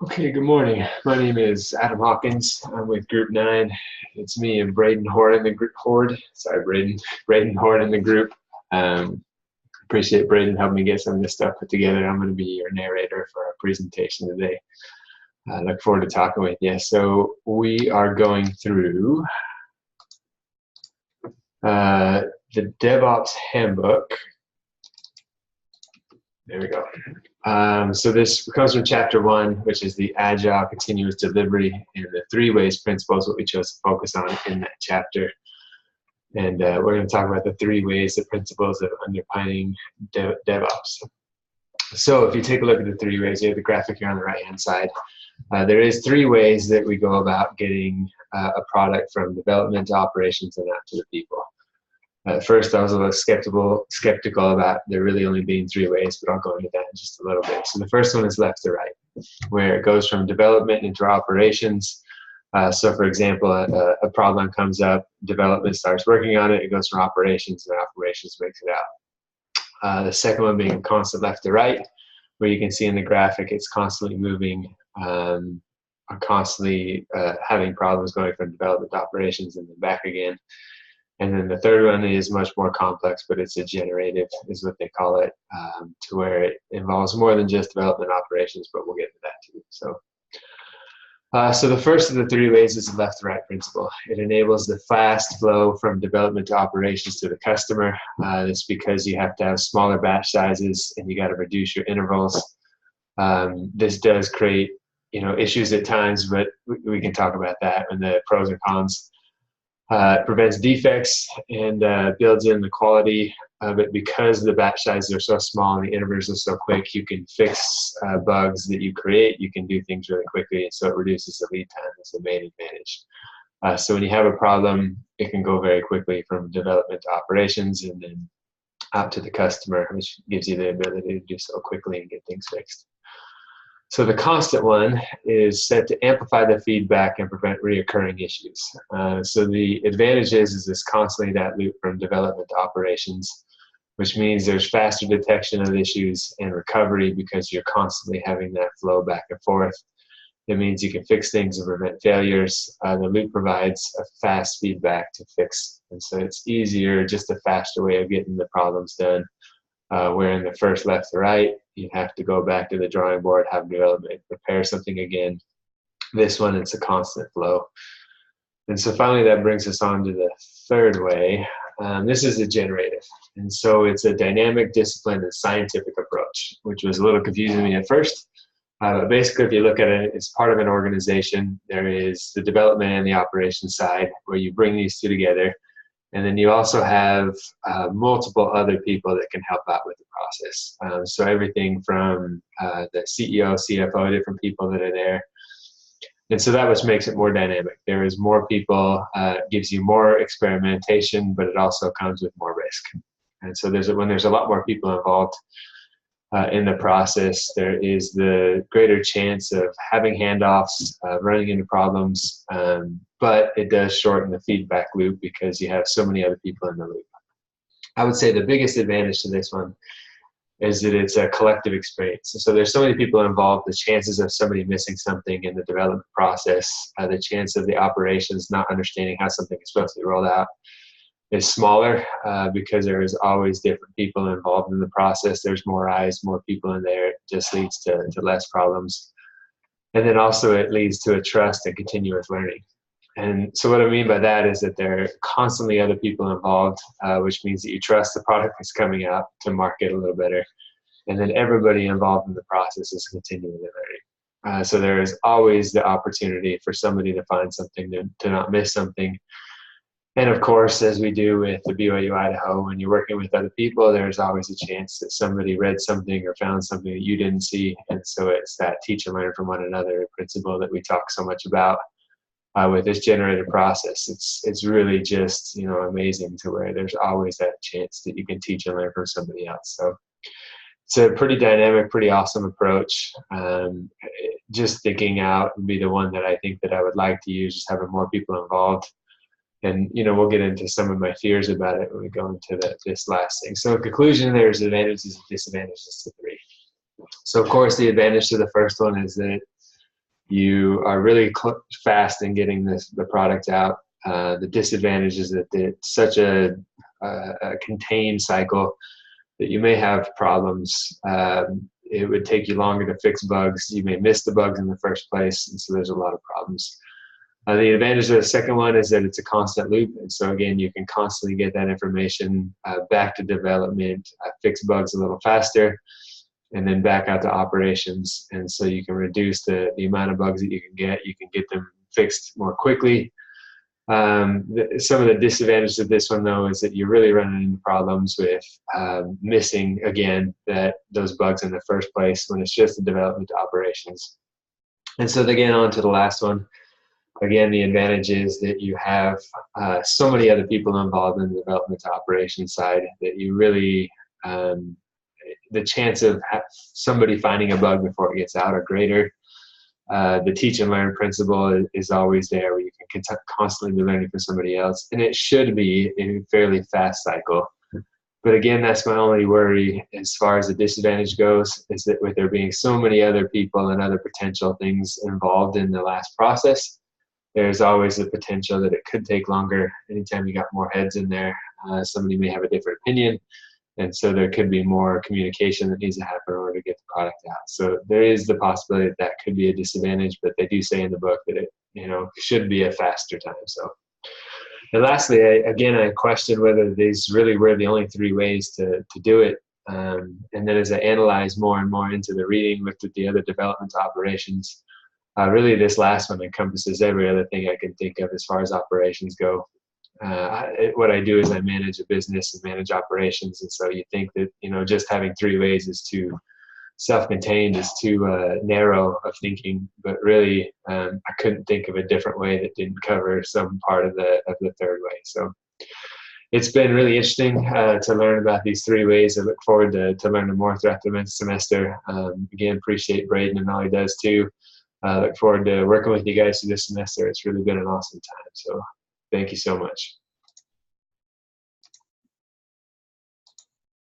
Okay, good morning. My name is Adam Hawkins. I'm with Group 9. It's me and Brayden Hord in the group. Brayden Hord in the group. Appreciate Brayden helping me get some of this stuff put together. I'm going to be your narrator for our presentation today. I look forward to talking with you. So we are going through the DevOps Handbook. There we go. So this comes from chapter 1, which is the Agile Continuous Delivery and the 3 ways principles, what we chose to focus on in that chapter. And we're going to talk about the 3 ways, the principles of underpinning DevOps. So if you take a look at the 3 ways, you have the graphic here on the right-hand side. There is 3 ways that we go about getting a product from development to operations and out to the people. At first, I was a little skeptical about there really only being 3 ways, but I'll go into that in just a little bit. So the first one is left to right, where it goes from development into operations. So for example, a problem comes up, development starts working on it, it goes from operations, and operations makes it out. The second one being constant left to right, where you can see in the graphic it's constantly moving, constantly having problems going from development to operations and then back again. And then the third one is much more complex, but it's a generative, is what they call it, to where it involves more than just development operations, but we'll get to that too. So the first of the 3 ways is the left-to-right principle. It enables the fast flow from development to operations to the customer. That's because you have to have smaller batch sizes and you got to reduce your intervals. This does create, issues at times, but we can talk about that and the pros and cons. It prevents defects and builds in the quality of it. Because the batch sizes are so small and the intervals are so quick, you can fix bugs that you create. You can do things really quickly, and so it reduces the lead time. That's the main advantage. So when you have a problem, it can go very quickly from development to operations and then out to the customer, which gives you the ability to do so quickly and get things fixed. So the constant one is set to amplify the feedback and prevent reoccurring issues. So the advantage is this constantly that loop from development to operations, which means there's faster detection of issues and recovery because you're constantly having that flow back and forth. It means you can fix things and prevent failures. The loop provides a fast feedback to fix. And so it's easier, just a faster way of getting the problems done. Where in the first left to right, you have to go back to the drawing board, have development, prepare something again. This one, it's a constant flow. And so finally, that brings us on to the third way. This is the generative. And so it's a dynamic, disciplined, and scientific approach, which was a little confusing to me at first. But basically, if you look at it, it's part of an organization. There is the development and the operations side, where you bring these 2 together. And then you also have multiple other people that can help out with the process. So everything from the CEO, CFO, different people that are there. And so that which makes it more dynamic. There is more people, gives you more experimentation, but it also comes with more risk. And so when there's a lot more people involved in the process, there is the greater chance of having handoffs, running into problems, but it does shorten the feedback loop because you have so many other people in the loop. I would say the biggest advantage to this one is that it's a collective experience. So there's so many people involved, the chances of somebody missing something in the development process, the chance of the operations not understanding how something is supposed to be rolled out is smaller because there is always different people involved in the process. There's more eyes, more people in there. It just leads to less problems. And then also it leads to a trust and continuous learning. And so what I mean by that is that there are constantly other people involved, which means that you trust the product that's coming out to market a little better. And then everybody involved in the process is continually learning. So there is always the opportunity for somebody to find something, to not miss something. And of course, as we do with the BYU Idaho, when you're working with other people, there's always a chance that somebody read something or found something that you didn't see. And so it's that teach and learn from one another principle that we talk so much about with this generative process. It's really just, amazing to where there's always that chance that you can teach and learn from somebody else. So it's a pretty dynamic, pretty awesome approach. Just thinking out would be the one that I think that I would like to use, just having more people involved. And, we'll get into some of my fears about it when we go into this last thing. So in conclusion, there's advantages and disadvantages to 3. So of course, the advantage to the first one is that you are really fast in getting the product out. The disadvantage is that it's such a contained cycle that you may have problems. It would take you longer to fix bugs. You may miss the bugs in the first place, and so there's a lot of problems. The advantage of the second one is that it's a constant loop, and so again, you can constantly get that information back to development, fix bugs a little faster, and then back out to operations. And so you can reduce the amount of bugs that you can get. You can get them fixed more quickly. Some of the disadvantages of this one, though, is that you're really running into problems with missing, again, those bugs in the first place when it's just the development to operations. And so again, on to the last one. Again, the advantage is that you have so many other people involved in the development to operations side that you really, the chance of somebody finding a bug before it gets out are greater. The teach and learn principle is always there, where you can constantly be learning from somebody else, and it should be a fairly fast cycle. But again, that's my only worry as far as the disadvantage goes, is that with there being so many other people and other potential things involved in the last process, there's always the potential that it could take longer. Anytime you got more heads in there, somebody may have a different opinion. And so there could be more communication that needs to happen in order to get the product out. So there is the possibility that could be a disadvantage, but they do say in the book that it, should be a faster time. So, and lastly, I question whether these really were the only 3 ways to do it. And then as I analyze more and more into the reading, looked at the other development operations, really this last one encompasses every other thing I can think of as far as operations go. What I do is I manage a business and manage operations, and so you think that just having 3 ways is too self-contained, is too narrow of thinking, but really I couldn't think of a different way that didn't cover some part of the 3rd way. So it's been really interesting to learn about these 3 ways. I look forward to learning more throughout the semester. Again, appreciate Brayden and all he does too. Look forward to working with you guys through this semester. It's really been an awesome time. So thank you so much.